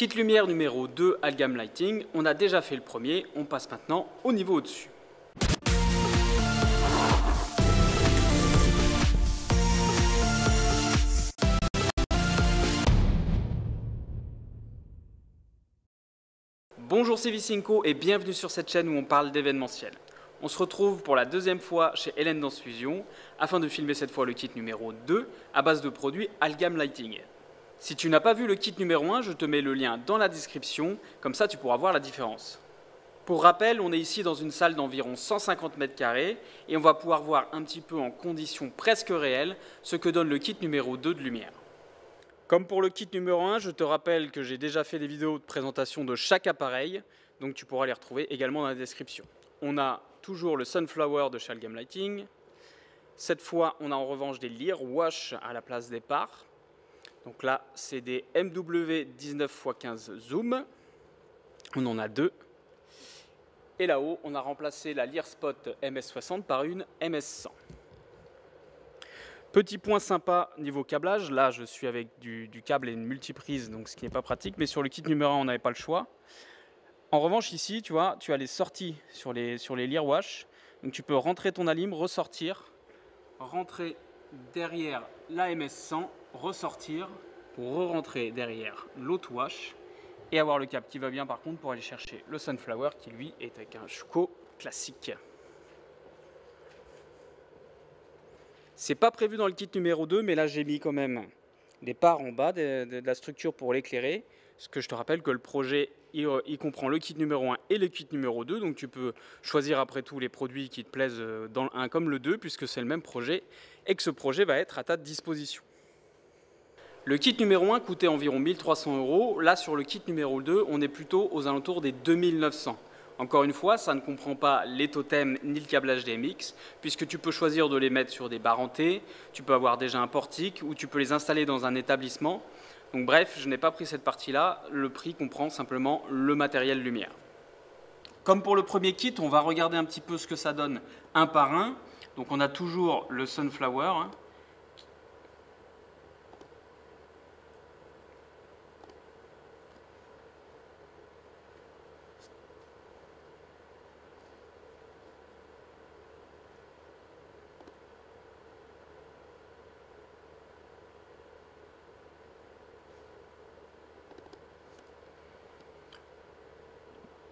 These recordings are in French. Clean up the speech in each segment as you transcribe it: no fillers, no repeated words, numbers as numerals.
Kit lumière numéro 2 Algam Lighting, on a déjà fait le premier, on passe maintenant au niveau au-dessus. Bonjour, c'est Vicinco et bienvenue sur cette chaîne où on parle d'événementiel. On se retrouve pour la deuxième fois chez Hélène Danse Fusion afin de filmer cette fois le kit numéro 2 à base de produits Algam Lighting. Si tu n'as pas vu le kit numéro 1, je te mets le lien dans la description, comme ça tu pourras voir la différence. Pour rappel, on est ici dans une salle d'environ 150 mètres carrés et on va pouvoir voir un petit peu en conditions presque réelles ce que donne le kit numéro 2 de lumière. Comme pour le kit numéro 1, je te rappelle que j'ai déjà fait des vidéos de présentation de chaque appareil, donc tu pourras les retrouver également dans la description. On a toujours le Sunflower de chez Algam Lighting. Cette fois, on a en revanche des Lear Wash à la place des parts. Donc là, c'est des MW 19x15 Zoom. On en a deux. Et là-haut, on a remplacé la Lear Spot MS60 par une MS100. Petit point sympa niveau câblage, là je suis avec du câble et une multiprise, donc ce qui n'est pas pratique, mais sur le kit numéro 1 on n'avait pas le choix. En revanche ici, tu vois, tu as les sorties sur les Lear Wash, donc tu peux rentrer ton alim, ressortir, rentrer derrière la MS100, ressortir pour re-rentrer derrière l'autre wash et avoir le câble qui va bien par contre pour aller chercher le Sunflower qui lui est avec un Schuko classique. C'est pas prévu dans le kit numéro 2, mais là j'ai mis quand même des parts en bas de la structure pour l'éclairer. Parce que je te rappelle que le projet, il comprend le kit numéro 1 et le kit numéro 2. Donc tu peux choisir après tout les produits qui te plaisent dans le 1 comme le 2, puisque c'est le même projet et que ce projet va être à ta disposition. Le kit numéro 1 coûtait environ 1300 €. Là sur le kit numéro 2, on est plutôt aux alentours des 2900 €. Encore une fois, ça ne comprend pas les totems ni le câblage DMX, puisque tu peux choisir de les mettre sur des barres en T, tu peux avoir déjà un portique ou tu peux les installer dans un établissement. Donc bref, je n'ai pas pris cette partie-là, le prix comprend simplement le matériel lumière. Comme pour le premier kit, on va regarder un petit peu ce que ça donne un par un. Donc on a toujours le Sunflower.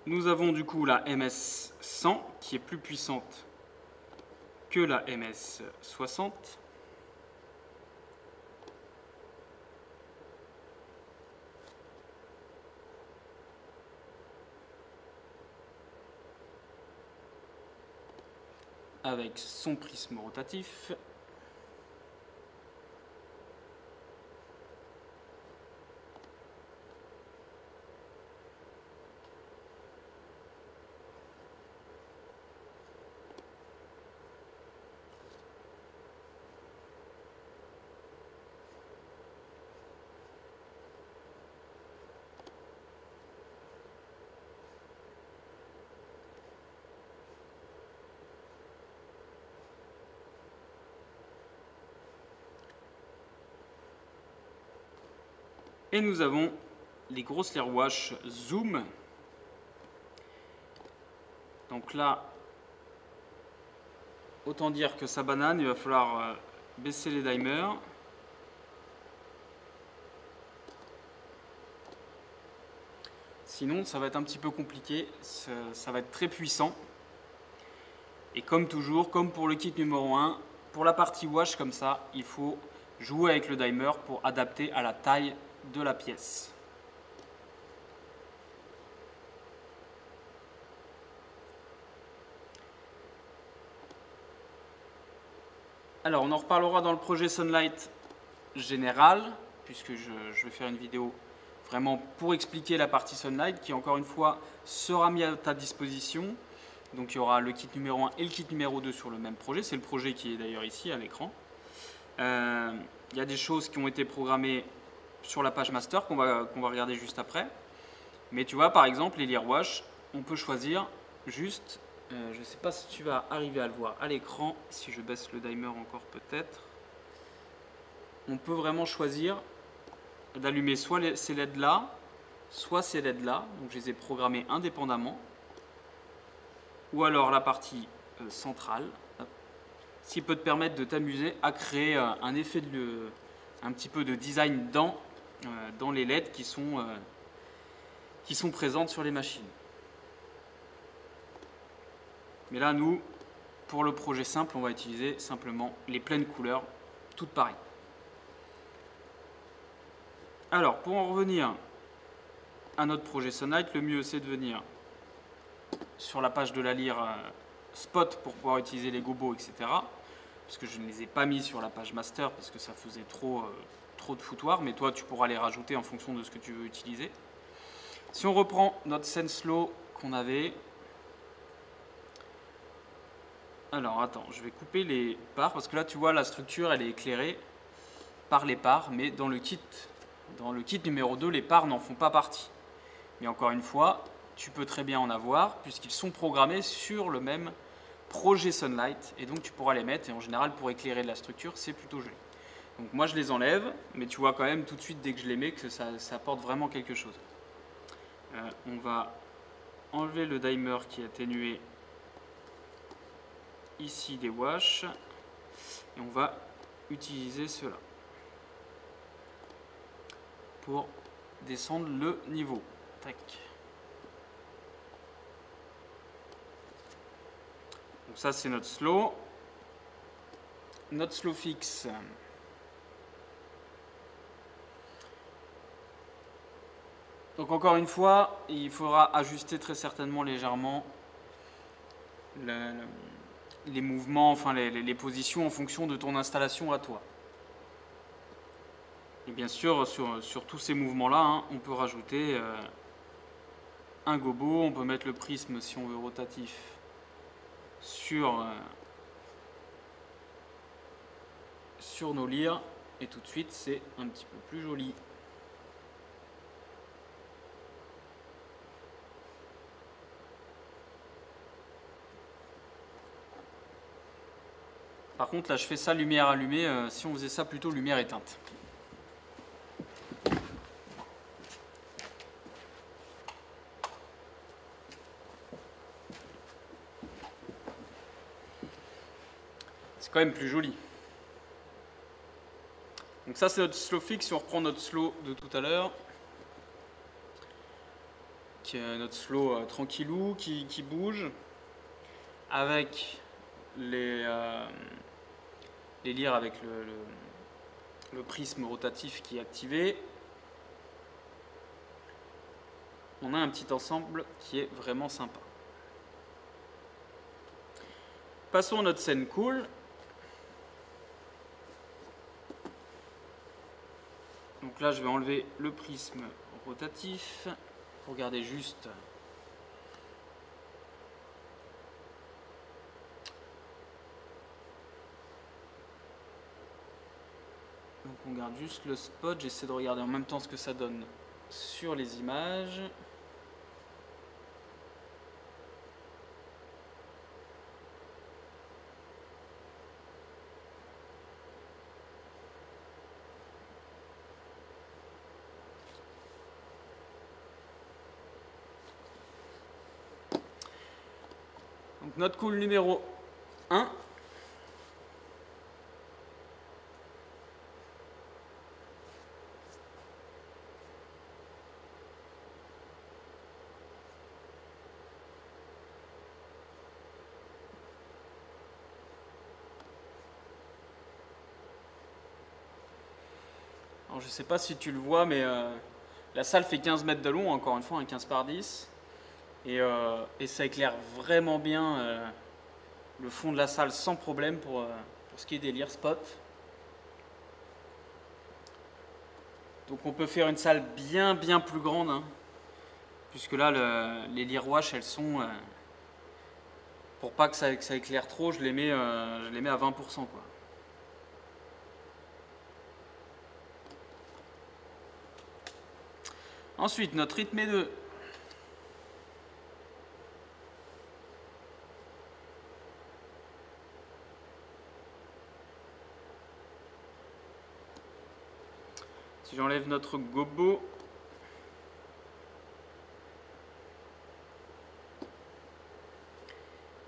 Nous avons du coup la MS100 qui est plus puissante que la MS60. Avec son prisme rotatif. Et nous avons les grosses Lear Wash Zoom. Donc là, autant dire que ça banane, il va falloir baisser les dimers. Sinon, ça va être un petit peu compliqué, ça va être très puissant. Et comme toujours, comme pour le kit numéro 1, pour la partie wash comme ça, il faut jouer avec le dimer pour adapter à la taille de la pièce. Alors on en reparlera dans le projet Sunlight général, puisque je vais faire une vidéo vraiment pour expliquer la partie Sunlight qui encore une fois sera mise à ta disposition. Donc il y aura le kit numéro 1 et le kit numéro 2 sur le même projet, c'est le projet qui est d'ailleurs ici à l'écran. Il y a des choses qui ont été programmées sur la page master qu'on va regarder juste après. Mais tu vois par exemple les Lear Wash, on peut choisir juste, je ne sais pas si tu vas arriver à le voir à l'écran, si je baisse le dimer encore peut-être. On peut vraiment choisir d'allumer soit ces LED là, soit ces LED là, donc je les ai programmés indépendamment, ou alors la partie centrale, ce qui peut te permettre de t'amuser à créer un effet un petit peu de design dans les LED qui sont présentes sur les machines. Mais là, nous, pour le projet simple, on va utiliser simplement les pleines couleurs, toutes pareilles. Alors, pour en revenir à notre projet Sunlight, le mieux c'est de venir sur la page de la lire Spot pour pouvoir utiliser les gobos, etc. Parce que je ne les ai pas mis sur la page master parce que ça faisait trop de foutoir, mais toi tu pourras les rajouter en fonction de ce que tu veux utiliser. Si on reprend notre Senslow qu'on avait, alors attends, je vais couper les parts parce que là tu vois la structure elle est éclairée par les parts, mais dans le kit numéro 2 les parts n'en font pas partie. Mais encore une fois, tu peux très bien en avoir puisqu'ils sont programmés sur le même projet Sunlight et donc tu pourras les mettre et en général pour éclairer de la structure c'est plutôt joli. Donc moi je les enlève mais tu vois quand même tout de suite dès que je les mets que ça apporte vraiment quelque chose. On va enlever le dimer qui est atténué ici des wash et on va utiliser cela pour descendre le niveau. Tac. Donc ça c'est notre slow. Notre slow fixe. Donc encore une fois, il faudra ajuster très certainement légèrement les mouvements, enfin les positions en fonction de ton installation à toi. Et bien sûr, sur tous ces mouvements-là, hein, on peut rajouter un gobo, on peut mettre le prisme si on veut rotatif sur nos lyres, et tout de suite c'est un petit peu plus joli. Par contre là je fais ça lumière allumée, si on faisait ça plutôt lumière éteinte. C'est quand même plus joli. Donc ça c'est notre slow fixe, si on reprend notre slow de tout à l'heure, qui est notre slow tranquillou, qui bouge, avec les lyres avec le prisme rotatif qui est activé. On a un petit ensemble qui est vraiment sympa. Passons à notre scène cool. Donc là, je vais enlever le prisme rotatif pour garder juste donc on garde juste le spot. J'essaie de regarder en même temps ce que ça donne sur les images. Donc notre cool numéro 1. Alors je sais pas si tu le vois, mais la salle fait 15 mètres de long, encore une fois, un 15 par 10. Et ça éclaire vraiment bien le fond de la salle sans problème pour ce qui est des lyres spot. Donc on peut faire une salle bien plus grande, hein, puisque là les lyres wash elles sont, pour pas que ça éclaire trop, je les mets à 20%, quoi. Ensuite notre rythme 2. Si j'enlève notre gobo,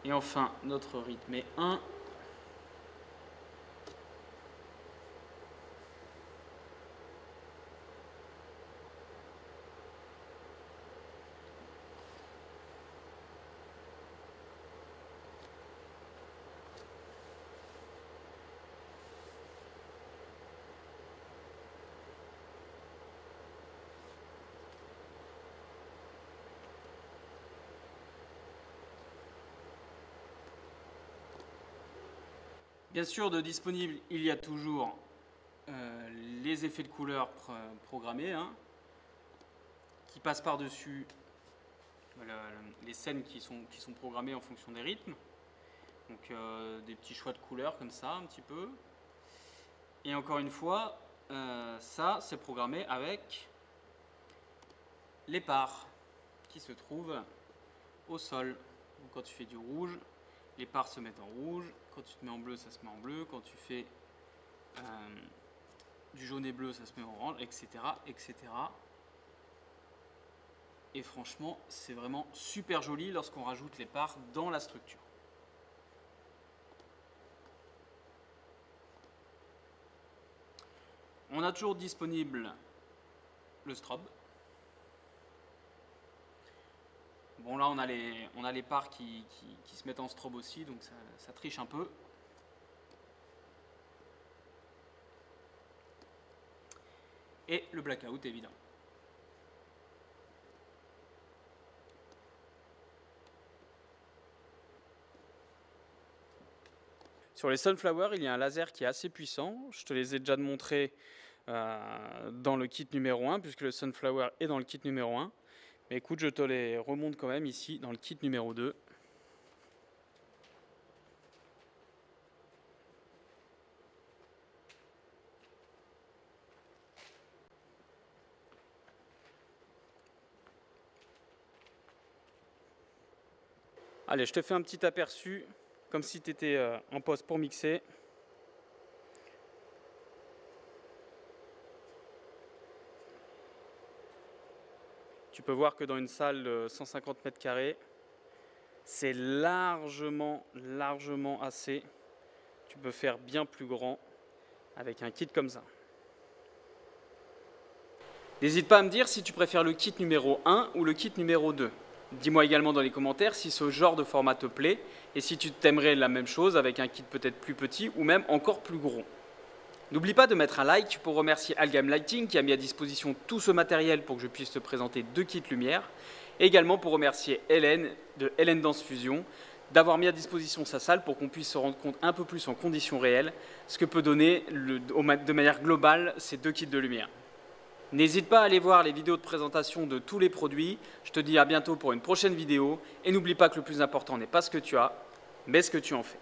Et enfin, notre rythme est 1. Bien sûr, de disponible, il y a toujours les effets de couleur programmés, hein, qui passent par-dessus les scènes qui sont programmées en fonction des rythmes. Donc des petits choix de couleurs comme ça, un petit peu. Et encore une fois, ça, c'est programmé avec les parts qui se trouvent au sol. Donc, quand tu fais du rouge, les parts se mettent en rouge. Quand tu te mets en bleu, ça se met en bleu. Quand tu fais du jaune et bleu, ça se met en orange, etc., etc. Et franchement, c'est vraiment super joli lorsqu'on rajoute les parts dans la structure. On a toujours disponible le strobe. Bon, là, on a les parts qui se mettent en strobe aussi, donc ça triche un peu. Et le blackout, évidemment. Sur les Sunflower, il y a un laser qui est assez puissant. Je te les ai déjà montrés dans le kit numéro 1, puisque le Sunflower est dans le kit numéro 1. Mais écoute, je te les remonte quand même ici dans le kit numéro 2. Allez, je te fais un petit aperçu, comme si tu étais en poste pour mixer. Tu peux voir que dans une salle de 150 mètres carrés, c'est largement assez. Tu peux faire bien plus grand avec un kit comme ça. N'hésite pas à me dire si tu préfères le kit numéro 1 ou le kit numéro 2. Dis-moi également dans les commentaires si ce genre de format te plaît et si tu t'aimerais la même chose avec un kit peut-être plus petit ou même encore plus gros. N'oublie pas de mettre un like pour remercier Algam Lighting qui a mis à disposition tout ce matériel pour que je puisse te présenter 2 kits lumière. Et également pour remercier Hélène de Hélène Danse Fusion d'avoir mis à disposition sa salle pour qu'on puisse se rendre compte un peu plus en conditions réelles ce que peut donner de manière globale ces 2 kits de lumière. N'hésite pas à aller voir les vidéos de présentation de tous les produits. Je te dis à bientôt pour une prochaine vidéo. Et n'oublie pas que le plus important n'est pas ce que tu as, mais ce que tu en fais.